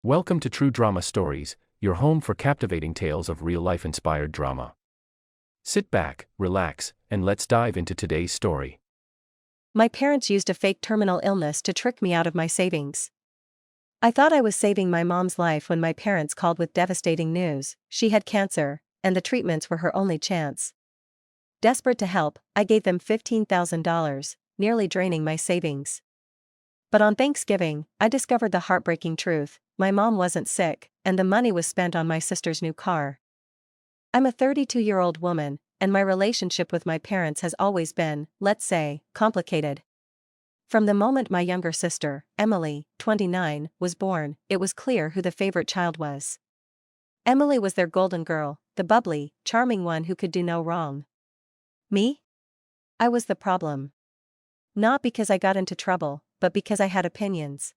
Welcome to True Drama Stories, your home for captivating tales of real-life inspired drama. Sit back, relax, and let's dive into today's story. My parents used a fake terminal illness to trick me out of my savings. I thought I was saving my mom's life when my parents called with devastating news. She had cancer, and the treatments were her only chance. Desperate to help, I gave them $15,000, nearly draining my savings. But on Thanksgiving, I discovered the heartbreaking truth: my mom wasn't sick, and the money was spent on my sister's new car. I'm a 32-year-old woman, and my relationship with my parents has always been, let's say, complicated. From the moment my younger sister, Emily, 29, was born, it was clear who the favorite child was. Emily was their golden girl, the bubbly, charming one who could do no wrong. Me? I was the problem. Not because I got into trouble, but because I had opinions.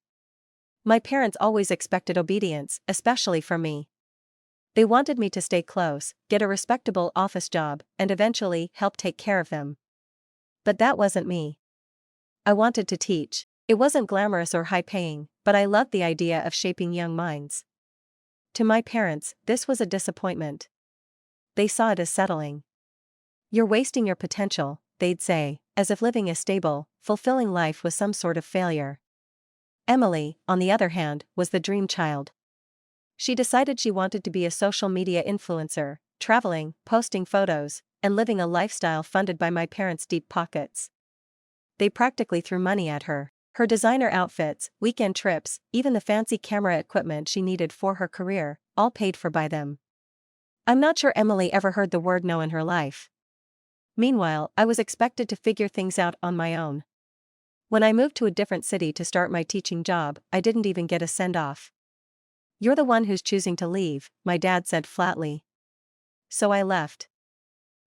My parents always expected obedience, especially from me. They wanted me to stay close, get a respectable office job, and eventually help take care of them. But that wasn't me. I wanted to teach. It wasn't glamorous or high-paying, but I loved the idea of shaping young minds. To my parents, this was a disappointment. They saw it as settling. "You're wasting your potential," they'd say, as if living a stable, fulfilling life was some sort of failure. Emily, on the other hand, was the dream child. She decided she wanted to be a social media influencer, traveling, posting photos, and living a lifestyle funded by my parents' deep pockets. They practically threw money at her. Her designer outfits, weekend trips, even the fancy camera equipment she needed for her career, all paid for by them. I'm not sure Emily ever heard the word no in her life. Meanwhile, I was expected to figure things out on my own. When I moved to a different city to start my teaching job, I didn't even get a send-off. "You're the one who's choosing to leave," my dad said flatly. So I left.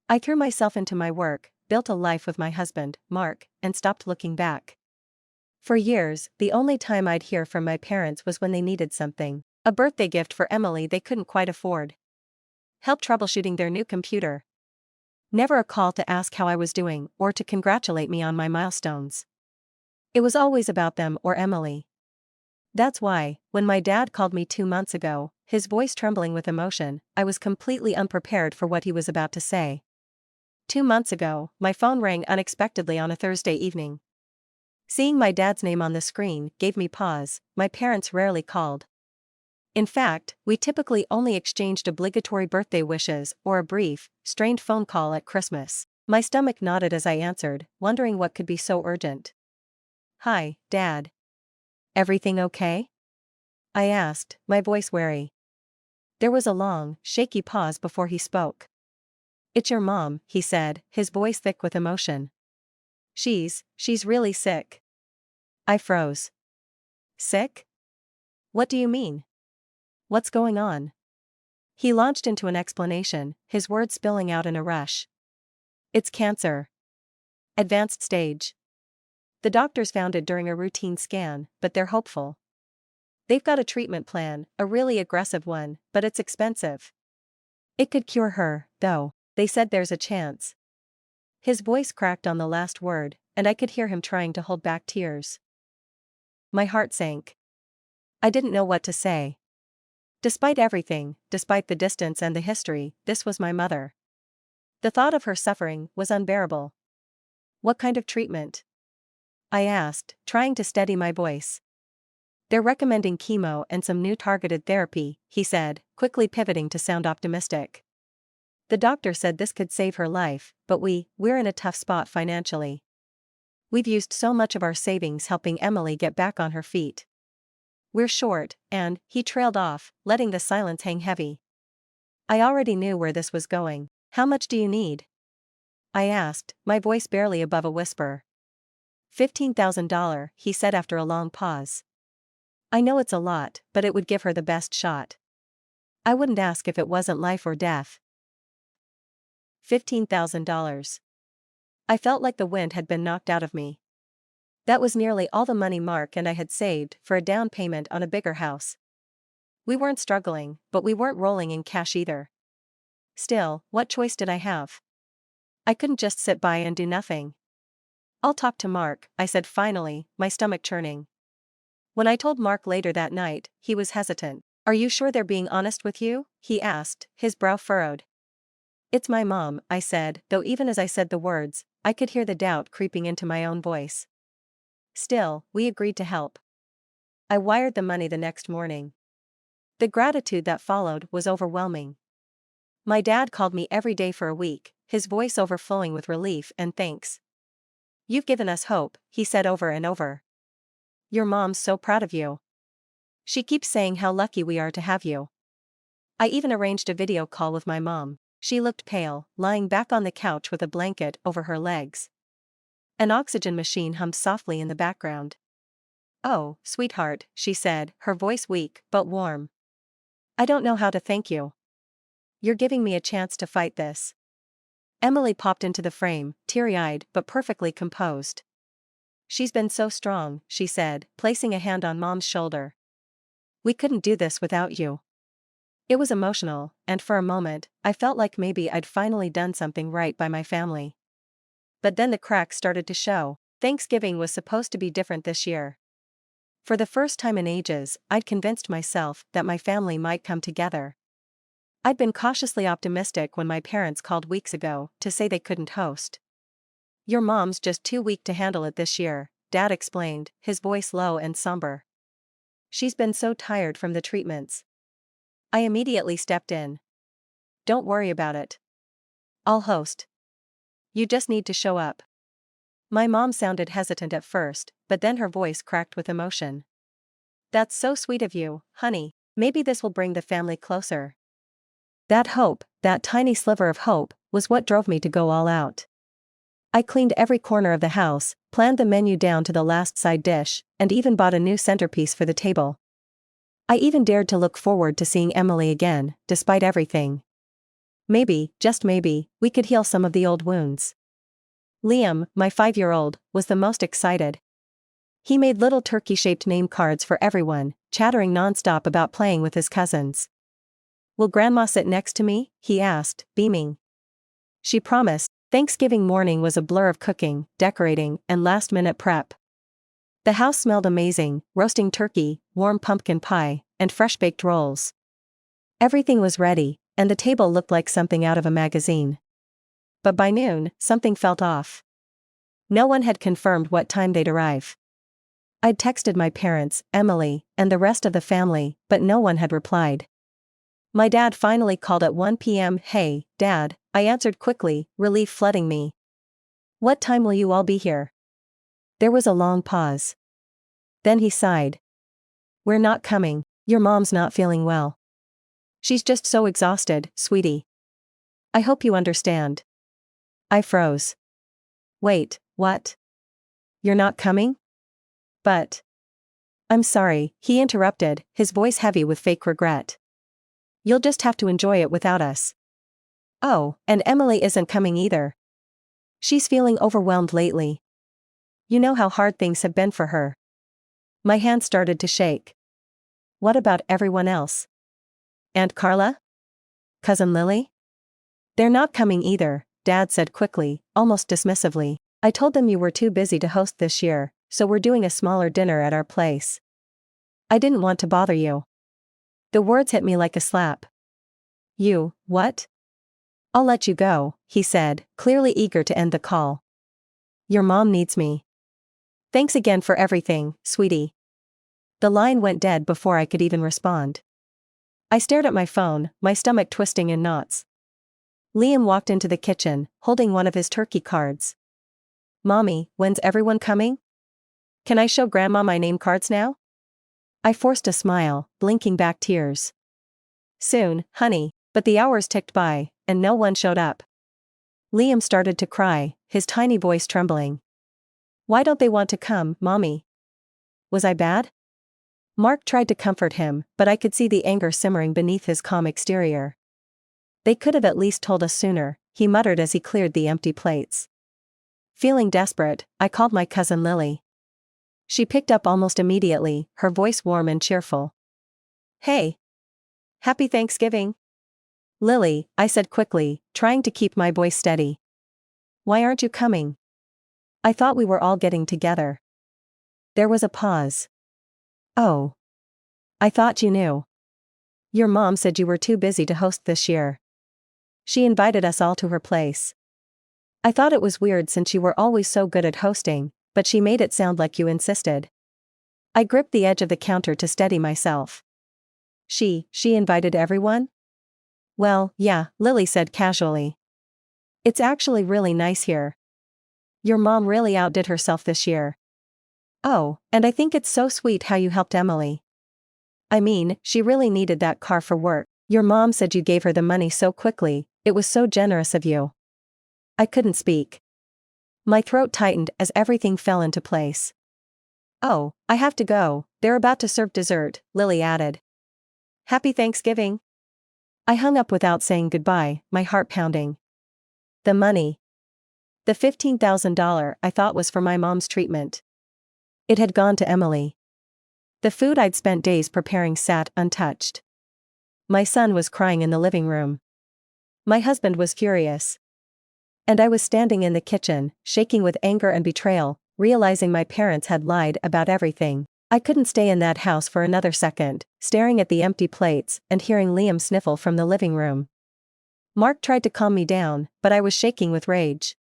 I threw myself into my work, built a life with my husband, Mark, and stopped looking back. For years, the only time I'd hear from my parents was when they needed something: a birthday gift for Emily they couldn't quite afford, help troubleshooting their new computer. Never a call to ask how I was doing or to congratulate me on my milestones. It was always about them or Emily. That's why, when my dad called me 2 months ago, his voice trembling with emotion, I was completely unprepared for what he was about to say. 2 months ago, my phone rang unexpectedly on a Thursday evening. Seeing my dad's name on the screen gave me pause. My parents rarely called. In fact, we typically only exchanged obligatory birthday wishes or a brief, strained phone call at Christmas. My stomach knotted as I answered, wondering what could be so urgent. "Hi, Dad. Everything okay?" I asked, my voice wary. There was a long, shaky pause before he spoke. "It's your mom," he said, his voice thick with emotion. She's really sick." I froze. "Sick? What do you mean? What's going on?" He launched into an explanation, his words spilling out in a rush. "It's cancer. Advanced stage. The doctors found it during a routine scan, but they're hopeful. They've got a treatment plan, a really aggressive one, but it's expensive. It could cure her, though. They said there's a chance." His voice cracked on the last word, and I could hear him trying to hold back tears. My heart sank. I didn't know what to say. Despite everything, despite the distance and the history, this was my mother. The thought of her suffering was unbearable. "What kind of treatment?" I asked, trying to steady my voice. "They're recommending chemo and some new targeted therapy," he said, quickly pivoting to sound optimistic. "The doctor said this could save her life, but we're in a tough spot financially. We've used so much of our savings helping Emily get back on her feet. We're short," and he trailed off, letting the silence hang heavy. I already knew where this was going. "How much do you need?" I asked, my voice barely above a whisper. $15,000, he said after a long pause. "I know it's a lot, but it would give her the best shot. I wouldn't ask if it wasn't life or death." $15,000. I felt like the wind had been knocked out of me. That was nearly all the money Mark and I had saved for a down payment on a bigger house. We weren't struggling, but we weren't rolling in cash either. Still, what choice did I have? I couldn't just sit by and do nothing. "I'll talk to Mark," I said finally, my stomach churning. When I told Mark later that night, he was hesitant. "Are you sure they're being honest with you?" he asked, his brow furrowed. "It's my mom," I said, though even as I said the words, I could hear the doubt creeping into my own voice. Still, we agreed to help. I wired the money the next morning. The gratitude that followed was overwhelming. My dad called me every day for a week, his voice overflowing with relief and thanks. "You've given us hope," he said over and over. "Your mom's so proud of you. She keeps saying how lucky we are to have you." I even arranged a video call with my mom. She looked pale, lying back on the couch with a blanket over her legs. An oxygen machine hummed softly in the background. "Oh, sweetheart," she said, her voice weak but warm. "I don't know how to thank you. You're giving me a chance to fight this." Emily popped into the frame, teary-eyed but perfectly composed. "She's been so strong," she said, placing a hand on Mom's shoulder. "We couldn't do this without you." It was emotional, and for a moment, I felt like maybe I'd finally done something right by my family. But then the cracks started to show. Thanksgiving was supposed to be different this year. For the first time in ages, I'd convinced myself that my family might come together. I'd been cautiously optimistic when my parents called weeks ago to say they couldn't host. "Your mom's just too weak to handle it this year," Dad explained, his voice low and somber. "She's been so tired from the treatments." I immediately stepped in. "Don't worry about it. I'll host. You just need to show up." My mom sounded hesitant at first, but then her voice cracked with emotion. "That's so sweet of you, honey. Maybe this will bring the family closer." That hope, that tiny sliver of hope, was what drove me to go all out. I cleaned every corner of the house, planned the menu down to the last side dish, and even bought a new centerpiece for the table. I even dared to look forward to seeing Emily again, despite everything. Maybe, just maybe, we could heal some of the old wounds. Liam, my 5-year-old, was the most excited. He made little turkey-shaped name cards for everyone, chattering nonstop about playing with his cousins. "Will Grandma sit next to me?" he asked, beaming. She promised. Thanksgiving morning was a blur of cooking, decorating, and last-minute prep. The house smelled amazing: roasting turkey, warm pumpkin pie, and fresh-baked rolls. Everything was ready, and the table looked like something out of a magazine. But by noon, something felt off. No one had confirmed what time they'd arrive. I'd texted my parents, Emily, and the rest of the family, but no one had replied. My dad finally called at 1 p.m. "Hey, Dad," I answered quickly, relief flooding me. "What time will you all be here?" There was a long pause. Then he sighed. "We're not coming. Your mom's not feeling well. She's just so exhausted, sweetie. I hope you understand." I froze. "Wait, what? You're not coming?" "But..." "I'm sorry," he interrupted, his voice heavy with fake regret. "You'll just have to enjoy it without us." "Oh, and Emily isn't coming either. She's feeling overwhelmed lately. You know how hard things have been for her." My hand started to shake. "What about everyone else? Aunt Carla? Cousin Lily?" "They're not coming either," Dad said quickly, almost dismissively. "I told them you were too busy to host this year, so we're doing a smaller dinner at our place. I didn't want to bother you." The words hit me like a slap. "You, what?" "I'll let you go," he said, clearly eager to end the call. "Your mom needs me. Thanks again for everything, sweetie." The line went dead before I could even respond. I stared at my phone, my stomach twisting in knots. Liam walked into the kitchen, holding one of his turkey cards. "Mommy, when's everyone coming? Can I show Grandma my name cards now?" I forced a smile, blinking back tears. "Soon, honey," but the hours ticked by, and no one showed up. Liam started to cry, his tiny voice trembling. "Why don't they want to come, Mommy? Was I bad?" Mark tried to comfort him, but I could see the anger simmering beneath his calm exterior. "They could have at least told us sooner," he muttered as he cleared the empty plates. Feeling desperate, I called my cousin Lily. She picked up almost immediately, her voice warm and cheerful. "Hey! Happy Thanksgiving!" "Lily," I said quickly, trying to keep my voice steady. "Why aren't you coming? I thought we were all getting together." There was a pause. Oh. I thought you knew. Your mom said you were too busy to host this year. She invited us all to her place. I thought it was weird since you were always so good at hosting, but she made it sound like you insisted. I gripped the edge of the counter to steady myself. She invited everyone? Well, yeah, Lily said casually. It's actually really nice here. Your mom really outdid herself this year. Oh, and I think it's so sweet how you helped Emily. I mean, she really needed that car for work. Your mom said you gave her the money so quickly, it was so generous of you. I couldn't speak. My throat tightened as everything fell into place. Oh, I have to go, they're about to serve dessert, Lily added. Happy Thanksgiving. I hung up without saying goodbye, my heart pounding. The money. The $15,000 I thought was for my mom's treatment. It had gone to Emily. The food I'd spent days preparing sat untouched. My son was crying in the living room. My husband was furious. And I was standing in the kitchen, shaking with anger and betrayal, realizing my parents had lied about everything. I couldn't stay in that house for another second, staring at the empty plates and hearing Liam sniffle from the living room. Mark tried to calm me down, but I was shaking with rage.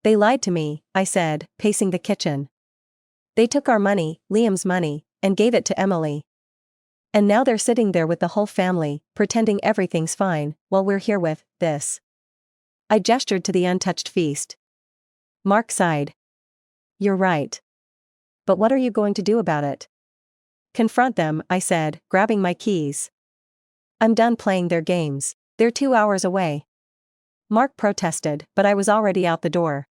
They lied to me, I said, pacing the kitchen. They took our money, Liam's money, and gave it to Emily. And now they're sitting there with the whole family, pretending everything's fine, while we're here with this. I gestured to the untouched feast. Mark sighed. You're right. But what are you going to do about it? Confront them, I said, grabbing my keys. I'm done playing their games. They're 2 hours away. Mark protested, but I was already out the door.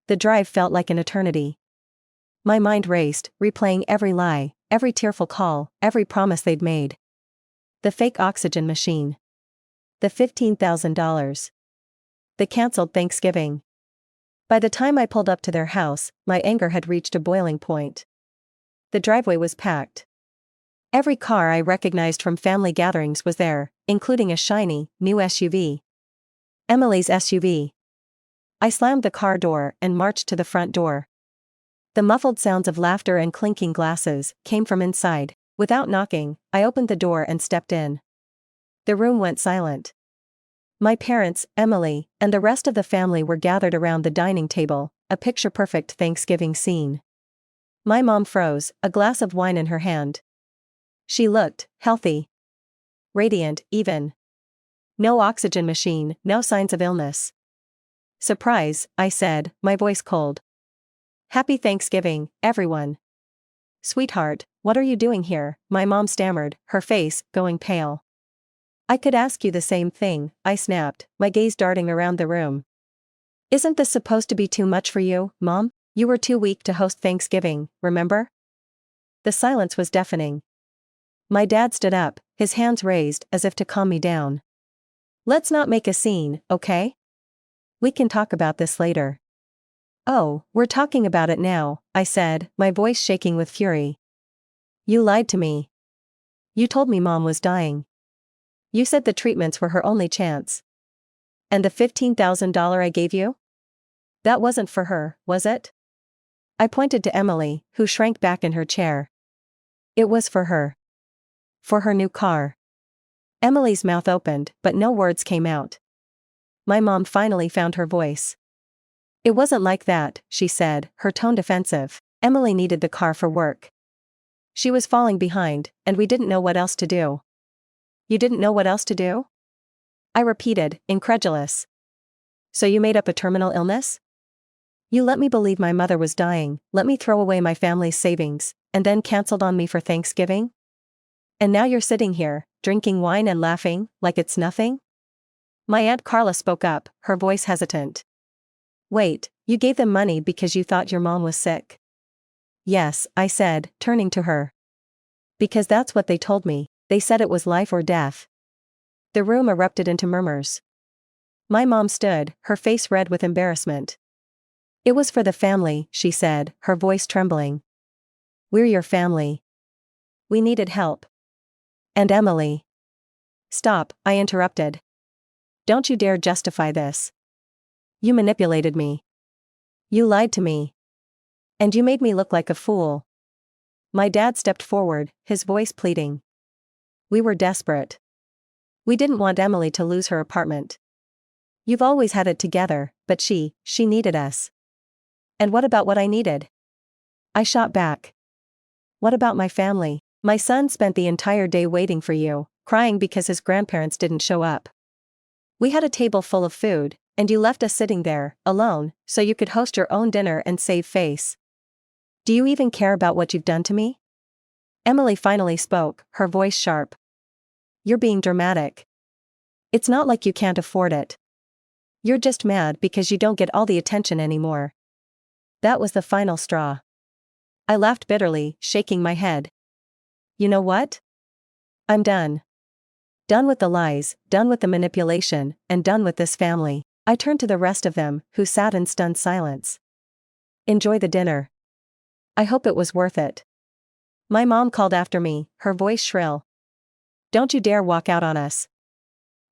The drive felt like an eternity. My mind raced, replaying every lie, every tearful call, every promise they'd made. The fake oxygen machine. The $15,000. The cancelled Thanksgiving. By the time I pulled up to their house, my anger had reached a boiling point. The driveway was packed. Every car I recognized from family gatherings was there, including a shiny, new SUV. Emily's SUV. I slammed the car door and marched to the front door. The muffled sounds of laughter and clinking glasses came from inside. Without knocking, I opened the door and stepped in. The room went silent. My parents, Emily, and the rest of the family were gathered around the dining table, a picture-perfect Thanksgiving scene. My mom froze, a glass of wine in her hand. She looked healthy. Radiant, even. No oxygen machine, no signs of illness. Surprise, I said, my voice cold. Happy Thanksgiving, everyone. Sweetheart, what are you doing here? My mom stammered, her face going pale. I could ask you the same thing, I snapped, my gaze darting around the room. Isn't this supposed to be too much for you, Mom? You were too weak to host Thanksgiving, remember? The silence was deafening. My dad stood up, his hands raised as if to calm me down. Let's not make a scene, okay? We can talk about this later. Oh, we're talking about it now, I said, my voice shaking with fury. You lied to me. You told me Mom was dying. You said the treatments were her only chance. And the $15,000 I gave you? That wasn't for her, was it? I pointed to Emily, who shrank back in her chair. It was for her. For her new car. Emily's mouth opened, but no words came out. My mom finally found her voice. It wasn't like that, she said, her tone defensive. Emily needed the car for work. She was falling behind, and we didn't know what else to do. You didn't know what else to do? I repeated, incredulous. So you made up a terminal illness? You let me believe my mother was dying, let me throw away my family's savings, and then canceled on me for Thanksgiving? And now you're sitting here, drinking wine and laughing, like it's nothing? My Aunt Carla spoke up, her voice hesitant. Wait, you gave them money because you thought your mom was sick? Yes, I said, turning to her. Because that's what they told me, they said it was life or death. The room erupted into murmurs. My mom stood, her face red with embarrassment. It was for the family, she said, her voice trembling. We're your family. We needed help. And Emily. Stop, I interrupted. Don't you dare justify this. You manipulated me. You lied to me. And you made me look like a fool. My dad stepped forward, his voice pleading. We were desperate. We didn't want Emily to lose her apartment. You've always had it together, but she needed us. And what about what I needed? I shot back. What about my family? My son spent the entire day waiting for you, crying because his grandparents didn't show up. We had a table full of food, and you left us sitting there, alone, so you could host your own dinner and save face. Do you even care about what you've done to me? Emily finally spoke, her voice sharp. You're being dramatic. It's not like you can't afford it. You're just mad because you don't get all the attention anymore. That was the final straw. I laughed bitterly, shaking my head. You know what? I'm done. Done with the lies, done with the manipulation, and done with this family. I turned to the rest of them, who sat in stunned silence. Enjoy the dinner. I hope it was worth it. My mom called after me, her voice shrill. Don't you dare walk out on us.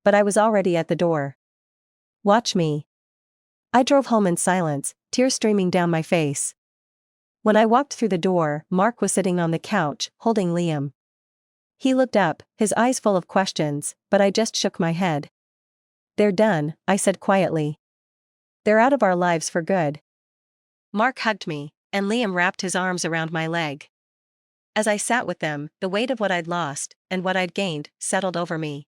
But I was already at the door. Watch me. I drove home in silence, tears streaming down my face. When I walked through the door, Mark was sitting on the couch, holding Liam. He looked up, his eyes full of questions, but I just shook my head. They're done, I said quietly. They're out of our lives for good. Mark hugged me, and Liam wrapped his arms around my leg. As I sat with them, the weight of what I'd lost, and what I'd gained, settled over me.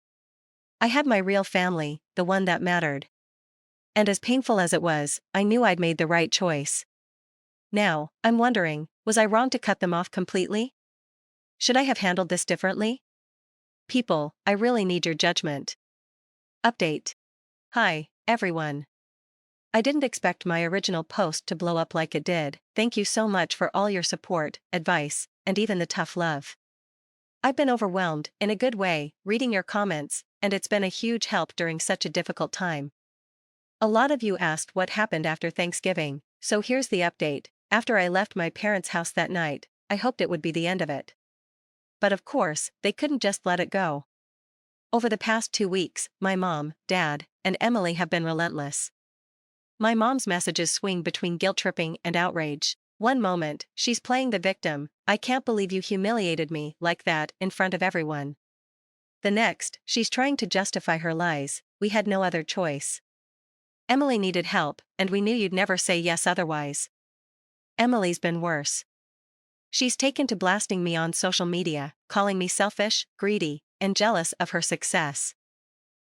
I had my real family, the one that mattered. And as painful as it was, I knew I'd made the right choice. Now, I'm wondering, was I wrong to cut them off completely? Should I have handled this differently? People, I really need your judgment. Update. Hi, everyone. I didn't expect my original post to blow up like it did. Thank you so much for all your support, advice, and even the tough love. I've been overwhelmed, in a good way, reading your comments, and it's been a huge help during such a difficult time. A lot of you asked what happened after Thanksgiving, so here's the update. After I left my parents' house that night, I hoped it would be the end of it. But of course, they couldn't just let it go. Over the past 2 weeks, my mom, dad, and Emily have been relentless. My mom's messages swing between guilt-tripping and outrage. One moment, she's playing the victim, I can't believe you humiliated me like that in front of everyone. The next, she's trying to justify her lies, we had no other choice. Emily needed help, and we knew you'd never say yes otherwise. Emily's been worse. She's taken to blasting me on social media, calling me selfish, greedy, and jealous of her success.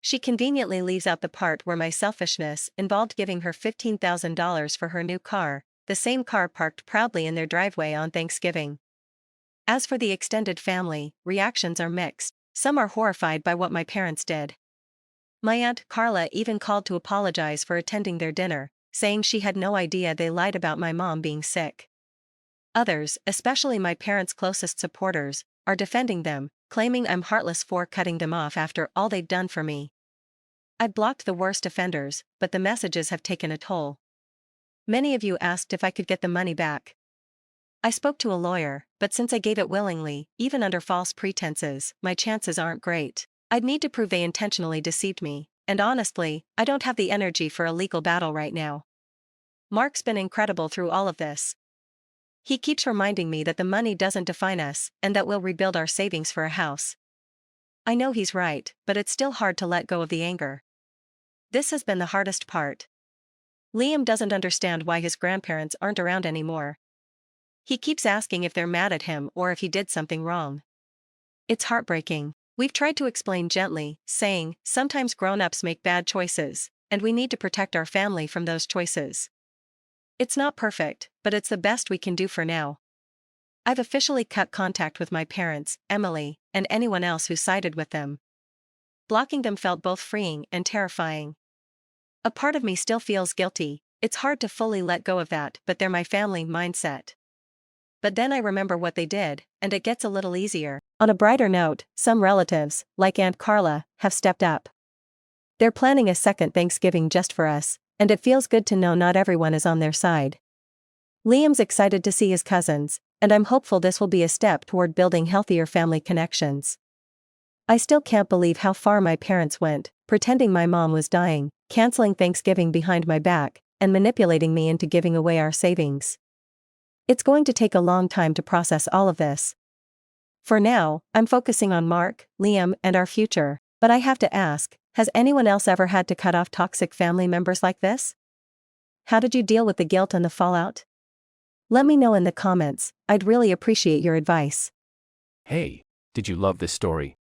She conveniently leaves out the part where my selfishness involved giving her $15,000 for her new car, the same car parked proudly in their driveway on Thanksgiving. As for the extended family, reactions are mixed. Some are horrified by what my parents did. My Aunt Carla even called to apologize for attending their dinner, saying she had no idea they lied about my mom being sick. Others, especially my parents' closest supporters, are defending them, claiming I'm heartless for cutting them off after all they've done for me. I'd blocked the worst offenders, but the messages have taken a toll. Many of you asked if I could get the money back. I spoke to a lawyer, but since I gave it willingly, even under false pretenses, my chances aren't great. I'd need to prove they intentionally deceived me, and honestly, I don't have the energy for a legal battle right now. Mark's been incredible through all of this. He keeps reminding me that the money doesn't define us, and that we'll rebuild our savings for a house. I know he's right, but it's still hard to let go of the anger. This has been the hardest part. Liam doesn't understand why his grandparents aren't around anymore. He keeps asking if they're mad at him or if he did something wrong. It's heartbreaking. We've tried to explain gently, saying, sometimes grown-ups make bad choices, and we need to protect our family from those choices. It's not perfect, but it's the best we can do for now. I've officially cut contact with my parents, Emily, and anyone else who sided with them. Blocking them felt both freeing and terrifying. A part of me still feels guilty. It's hard to fully let go of that, but they're my family mindset. But then I remember what they did, and it gets a little easier. On a brighter note, some relatives, like Aunt Carla, have stepped up. They're planning a second Thanksgiving just for us, and it feels good to know not everyone is on their side. Liam's excited to see his cousins, and I'm hopeful this will be a step toward building healthier family connections. I still can't believe how far my parents went, pretending my mom was dying, canceling Thanksgiving behind my back, and manipulating me into giving away our savings. It's going to take a long time to process all of this. For now, I'm focusing on Mark, Liam, and our future, but I have to ask, has anyone else ever had to cut off toxic family members like this? How did you deal with the guilt and the fallout? Let me know in the comments, I'd really appreciate your advice. Hey, did you love this story?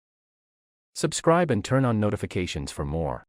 Subscribe and turn on notifications for more.